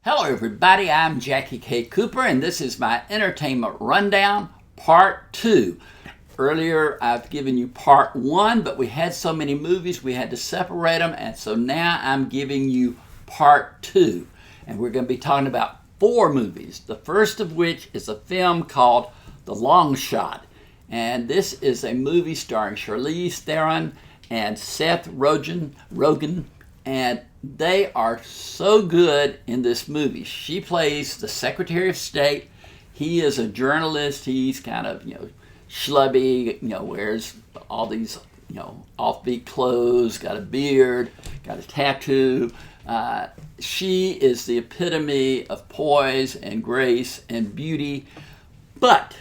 Hello everybody, I'm JackieKCooper and this is my entertainment rundown, part 2. Earlier I've given you part 1, but we had so many movies we had to separate them, and so now I'm giving you part 2. And we're going to be talking about 4 movies, the first of which is a film called The Long Shot. And this is a movie starring Charlize Theron and Seth Rogen, and they are so good in this movie. She plays the Secretary of State. He is a journalist. He's kind of, schlubby, wears all these, offbeat clothes, got a beard, got a tattoo. She is the epitome of poise and grace and beauty. But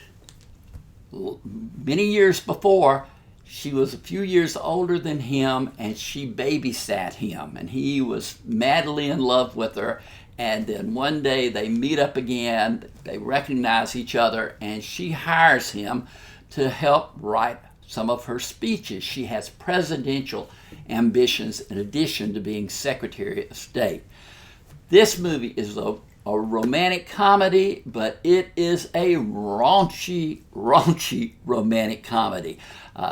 many years before, she was a few years older than him, and she babysat him, and he was madly in love with her. And then one day they meet up again, they recognize each other, and she hires him to help write some of her speeches. She has presidential ambitions in addition to being Secretary of State. This movie is a romantic comedy, but it is a raunchy romantic comedy.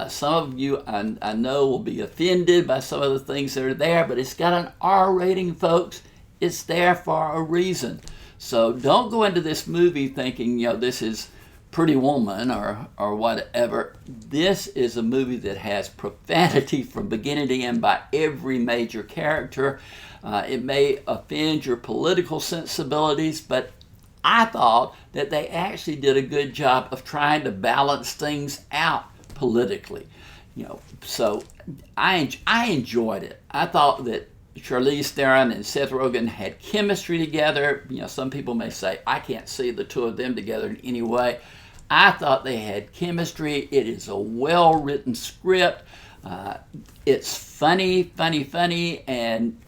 Some of you, I know, will be offended by some of the things that are there, but it's got an R rating, folks. It's there for a reason. So don't go into this movie thinking, this is Pretty Woman or whatever. This is a movie that has profanity from beginning to end by every major character. It may offend your political sensibilities, but I thought that they actually did a good job of trying to balance things out politically. So I enjoyed it. I thought that Charlize Theron and Seth Rogen had chemistry together. Some people may say, I can't see the two of them together in any way. I thought they had chemistry. It is a well-written script. It's funny, and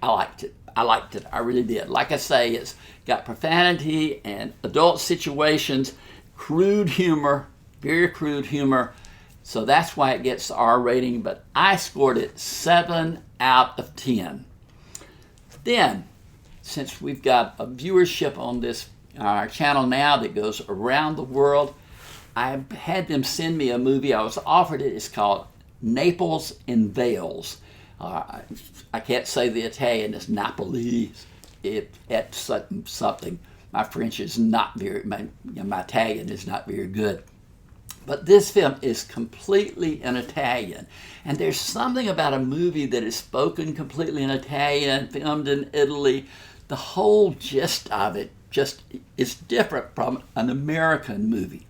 I liked it. I really did. Like I say, it's got profanity and adult situations, crude humor, very crude humor. So that's why it gets the R rating, but I scored it 7 out of 10. Then, since we've got a viewership on this our channel now that goes around the world, I had them send me a movie. I was offered it. It's called Naples in Veils. I can't say the Italian. It's Naples. It's something. My French is not very. My Italian is not very good. But this film is completely in Italian. And there's something about a movie that is spoken completely in Italian, filmed in Italy. The whole gist of it just is different from an American movie.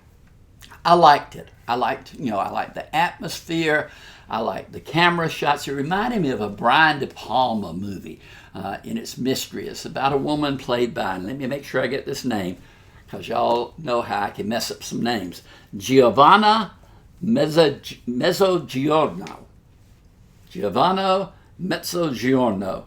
I liked it. I liked the atmosphere. I liked the camera shots. It reminded me of a Brian De Palma movie in its mystery. It's about a woman played by, and let me make sure I get this name, because y'all know how I can mess up some names. Giovanna Mezzogiorno. Giovanna Mezzogiorno.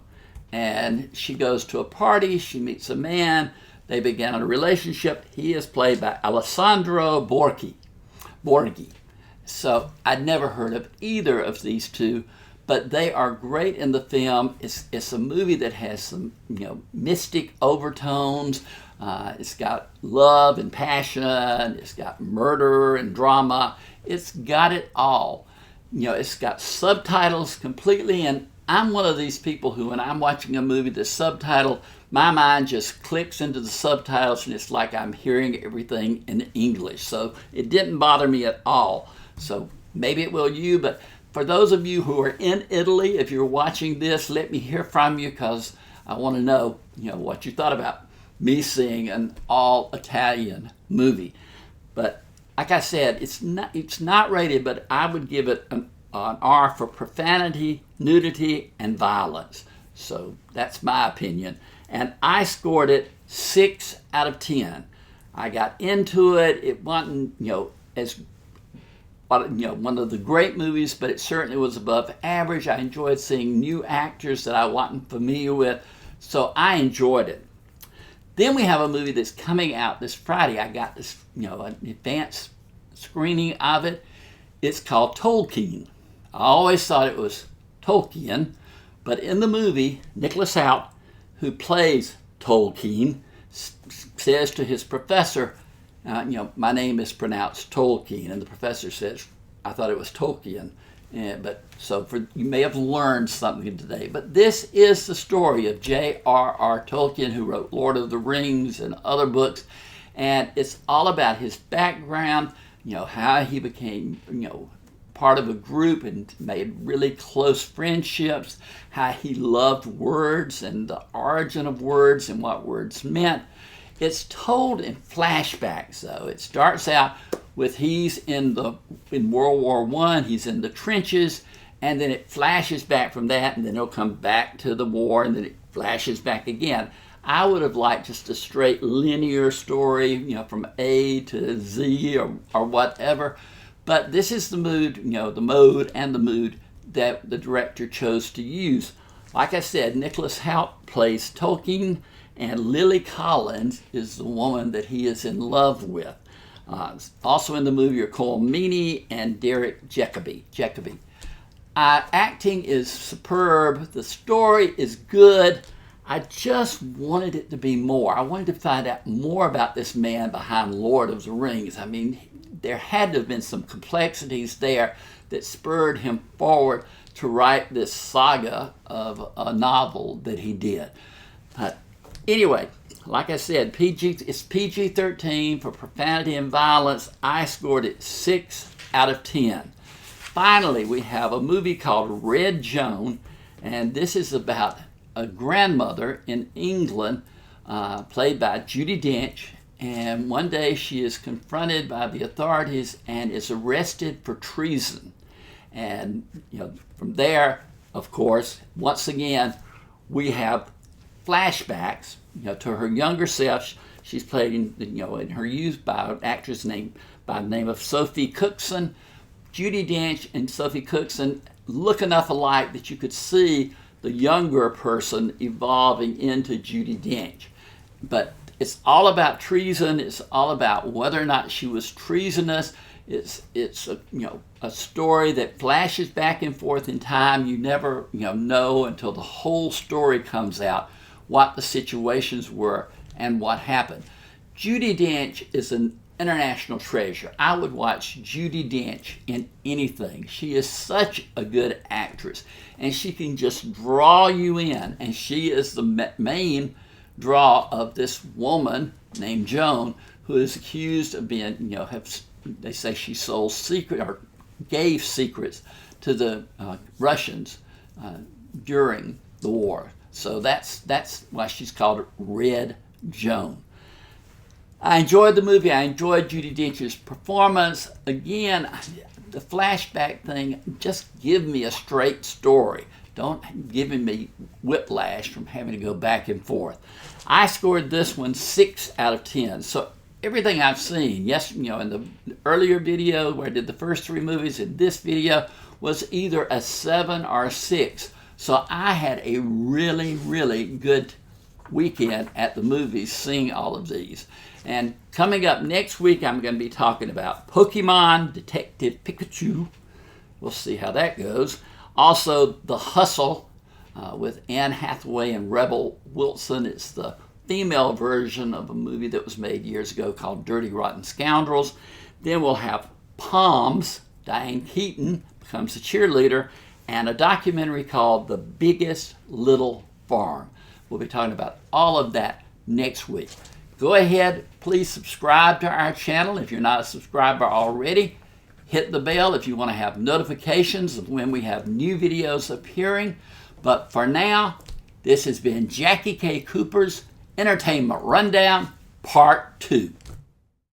And she goes to a party. She meets a man. They begin a relationship. He is played by Alessandro Borghi. So I'd never heard of either of these two, but they are great in the film. It's a movie that has some mystic overtones. It's got love and passion. It's got murder and drama. It's got it all. It's got subtitles completely, and I'm one of these people who, when I'm watching a movie that's subtitled, my mind just clicks into the subtitles and it's like I'm hearing everything in English. So it didn't bother me at all. So maybe it will you, but for those of you who are in Italy, if you're watching this, let me hear from you, because I want to know, what you thought about me seeing an all-Italian movie. But like I said, it's not rated, but I would give it an R for profanity, nudity, and violence. So that's my opinion. And I scored it 6 out of 10. I got into it. It wasn't, as one of the great movies, but it certainly was above average. I enjoyed seeing new actors that I wasn't familiar with. So I enjoyed it. Then we have a movie that's coming out this Friday. I got this, an advanced screening of it. It's called Tolkien. I always thought it was Tolkien, but in the movie, Nicholas Hoult, who plays Tolkien, says to his professor, my name is pronounced Tolkien, and the professor says, I thought it was Tolkien. You may have learned something today. But this is the story of J.R.R. Tolkien, who wrote Lord of the Rings and other books. And it's all about his background, how he became, part of a group and made really close friendships, how he loved words and the origin of words and what words meant. It's told in flashbacks, though. It starts out with he's in World War I, he's in the trenches, and then it flashes back from that, and then it'll come back to the war, and then it flashes back again. I would have liked just a straight linear story, from A to Z or whatever. But this is the mood, the mode and the mood that the director chose to use. Like I said, Nicholas Hoult plays Tolkien, and Lily Collins is the woman that he is in love with. Also in the movie are Cole Meany and Derek Jacobi. Acting is superb. The story is good. I just wanted it to be more. I wanted to find out more about this man behind Lord of the Rings. I mean, there had to have been some complexities there that spurred him forward to write this saga of a novel that he did. But anyway, like I said, it's PG-13 for profanity and violence. I scored it 6 out of 10. Finally, we have a movie called Red Joan, and this is about a grandmother in England, played by Judi Dench, and one day she is confronted by the authorities and is arrested for treason. And from there, of course, once again, we have flashbacks, to her younger self. She's played in her youth by an actress by the name of Sophie Cookson. Judi Dench and Sophie Cookson look enough alike that you could see the younger person evolving into Judi Dench. But it's all about treason. It's all about whether or not she was treasonous. It's a story that flashes back and forth in time. You never know until the whole story comes out what the situations were and what happened. Judi Dench is an international treasure. I would watch Judi Dench in anything. She is such a good actress, and she can just draw you in, and she is the main draw of this woman named Joan, who is accused of being, they say she sold gave secrets to the Russians during the war. So that's why she's called Red Joan. I enjoyed the movie. I enjoyed Judi Dench's performance. Again, the flashback thing, just give me a straight story. Don't give me whiplash from having to go back and forth. I scored this one 6 out of 10. So everything I've seen, yes, in the earlier video where I did the first 3 movies, in this video was either a 7 or a 6. So I had a really, really good weekend at the movies seeing all of these. And coming up next week, I'm going to be talking about Pokemon Detective Pikachu. We'll see how that goes. Also, The Hustle with Anne Hathaway and Rebel Wilson. It's the female version of a movie that was made years ago called Dirty Rotten Scoundrels. Then we'll have Palms. Diane Keaton becomes a cheerleader. And a documentary called The Biggest Little Farm. We'll be talking about all of that next week. Go ahead, please subscribe to our channel if you're not a subscriber already. Hit the bell if you want to have notifications of when we have new videos appearing. But for now, this has been Jackie K. Cooper's Entertainment Rundown, Part 2.